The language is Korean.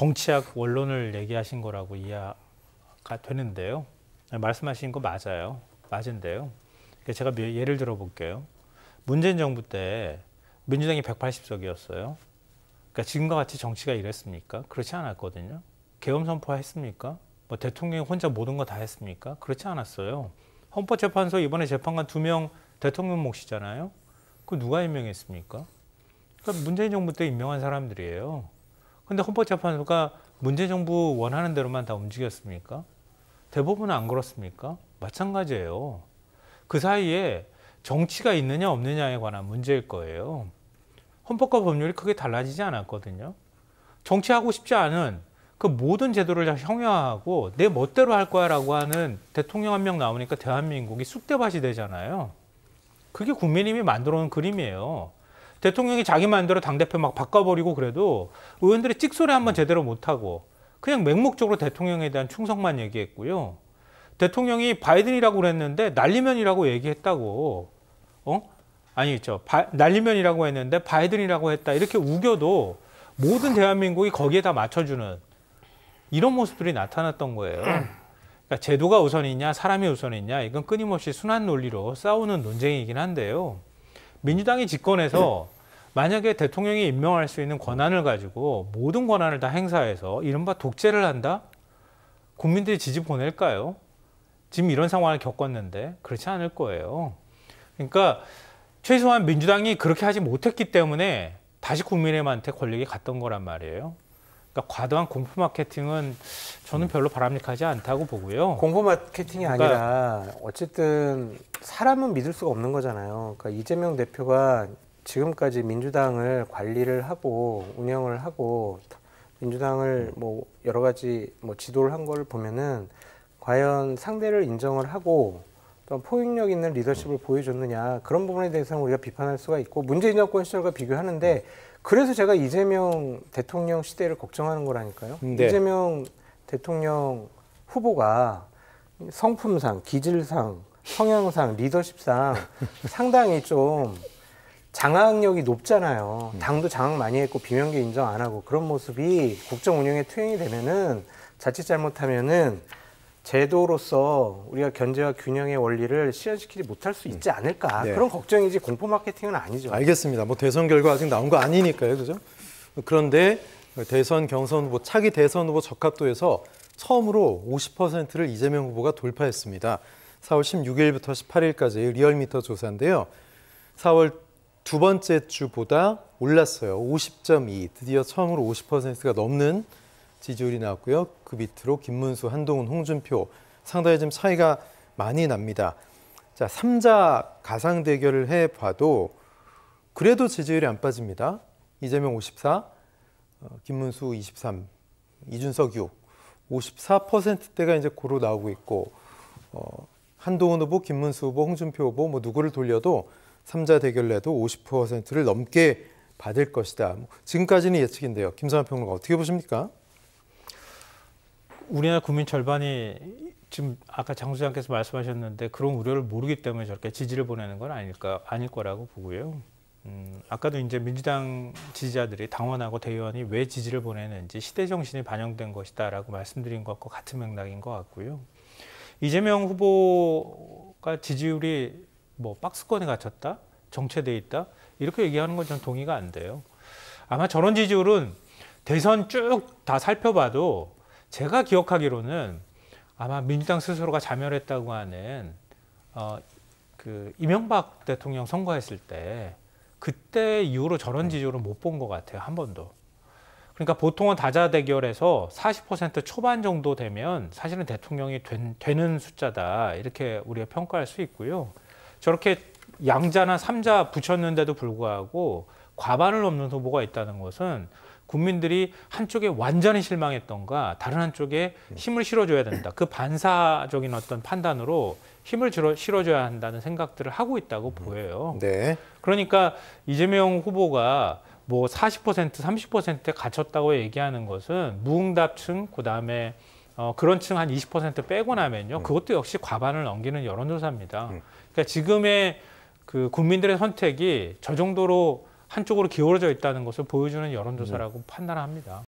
정치학 원론을 얘기하신 거라고 이해가 되는데요. 말씀하신 거 맞아요. 맞은데요. 제가 예를 들어 볼게요. 문재인 정부 때 민주당이 180석이었어요. 그러니까 지금과 같이 정치가 이랬습니까? 그렇지 않았거든요. 계엄 선포했습니까? 뭐 대통령이 혼자 모든 거 다 했습니까? 그렇지 않았어요. 헌법재판소 이번에 재판관 2명 대통령 몫이잖아요. 그 누가 임명했습니까? 그러니까 문재인 정부 때 임명한 사람들이에요. 근데 헌법재판소가 문재인 정부 원하는 대로만 다 움직였습니까? 대부분은 안 그렇습니까? 마찬가지예요. 그 사이에 정치가 있느냐 없느냐에 관한 문제일 거예요. 헌법과 법률이 크게 달라지지 않았거든요. 정치하고 싶지 않은 그 모든 제도를 다 형용하고 내 멋대로 할 거야 라고 하는 대통령 한 명 나오니까 대한민국이 쑥대밭이 되잖아요. 그게 국민님이 만들어 놓은 그림이에요. 대통령이 자기 마음대로 당대표 막 바꿔버리고 그래도 의원들이 찍소리 한번 제대로 못하고 그냥 맹목적으로 대통령에 대한 충성만 얘기했고요. 대통령이 바이든이라고 그랬는데 날리면이라고 얘기했다고. 아니죠. 날리면이라고 했는데 바이든이라고 했다. 이렇게 우겨도 모든 대한민국이 거기에 다 맞춰주는 이런 모습들이 나타났던 거예요. 그러니까 제도가 우선이냐 사람이 우선이냐 이건 끊임없이 순환 논리로 싸우는 논쟁이긴 한데요. 민주당이 집권해서 만약에 대통령이 임명할 수 있는 권한을 가지고 모든 권한을 다 행사해서 이른바 독재를 한다? 국민들이 지지 보낼까요? 지금 이런 상황을 겪었는데 그렇지 않을 거예요. 그러니까 최소한 민주당이 그렇게 하지 못했기 때문에 다시 국민의힘한테 권력이 갔던 거란 말이에요. 그러니까 과도한 공포 마케팅은 저는 별로 바람직하지 않다고 보고요. 공포 마케팅이 아니라 어쨌든 사람은 믿을 수가 없는 거잖아요. 그러니까 이재명 대표가 지금까지 민주당을 관리를 하고 운영을 하고 민주당을 뭐 여러 가지 뭐 지도를 한 걸 보면은 과연 상대를 인정을 하고 또 포용력 있는 리더십을 보여줬느냐 그런 부분에 대해서는 우리가 비판할 수가 있고 문재인 정권 시절과 비교하는데 그래서 제가 이재명 대통령 시대를 걱정하는 거라니까요. 네. 이재명 대통령 후보가 성품상, 기질상, 성향상, 리더십상 상당히 좀 장악력이 높잖아요. 당도 장악 많이 했고 비명계 인정 안 하고 그런 모습이 국정 운영에 투영이 되면은 자칫 잘못하면은 제도로서 우리가 견제와 균형의 원리를 실현시키지 못할 수 있지 않을까. 네. 그런 걱정이지 공포 마케팅은 아니죠. 알겠습니다. 뭐 대선 결과 아직 나온 거 아니니까요. 그죠? 그런데 대선 경선 후보, 차기 대선 후보 적합도에서 처음으로 50%를 이재명 후보가 돌파했습니다. 4월 16일부터 18일까지 리얼미터 조사인데요. 4월 두 번째 주보다 올랐어요. 50.2. 드디어 처음으로 50%가 넘는 지지율이 나왔고요. 그 밑으로 김문수, 한동훈, 홍준표 상당히 좀 차이가 많이 납니다. 자, 3자 가상 대결을 해봐도 그래도 지지율이 안 빠집니다. 이재명 54, 김문수 23, 이준석 6, 54%대가 이제 고루 나오고 있고 한동훈 후보, 김문수 후보, 홍준표 후보 뭐 누구를 돌려도 3자 대결 내도 50%를 넘게 받을 것이다. 지금까지는 예측인데요. 김성환 평론가 어떻게 보십니까? 우리나라 국민 절반이 지금 아까 장 소장께서 말씀하셨는데 그런 우려를 모르기 때문에 저렇게 지지를 보내는 건 아닐 거라고 보고요. 아까도 이제 민주당 지지자들이 당원하고 대의원이 왜 지지를 보내는지 시대 정신이 반영된 것이다라고 말씀드린 것과 같은 맥락인 것 같고요. 이재명 후보가 지지율이 뭐 박스권에 갇혔다, 정체돼 있다 이렇게 얘기하는 건 전 동의가 안 돼요. 아마 저런 지지율은 대선 쭉 다 살펴봐도 제가 기억하기로는 아마 민주당 스스로가 자멸했다고 하는 그 이명박 대통령 선거했을 때 그때 이후로 저런 지지율은 못 본 것 같아요. 한 번도. 그러니까 보통은 다자 대결에서 40% 초반 정도 되면 사실은 대통령이 되는 숫자다 이렇게 우리가 평가할 수 있고요. 저렇게 양자나 삼자 붙였는데도 불구하고 과반을 넘는 후보가 있다는 것은 국민들이 한쪽에 완전히 실망했던가 다른 한쪽에 힘을 실어줘야 된다. 그 반사적인 어떤 판단으로 힘을 실어줘야 한다는 생각들을 하고 있다고 보여요. 네. 그러니까 이재명 후보가 뭐 40%, 30%에 갇혔다고 얘기하는 것은 무응답층, 그다음에 그런 층 한 20% 빼고 나면요. 그것도 역시 과반을 넘기는 여론조사입니다. 그러니까 지금의 그 국민들의 선택이 저 정도로 한쪽으로 기울어져 있다는 것을 보여주는 여론조사라고 판단합니다.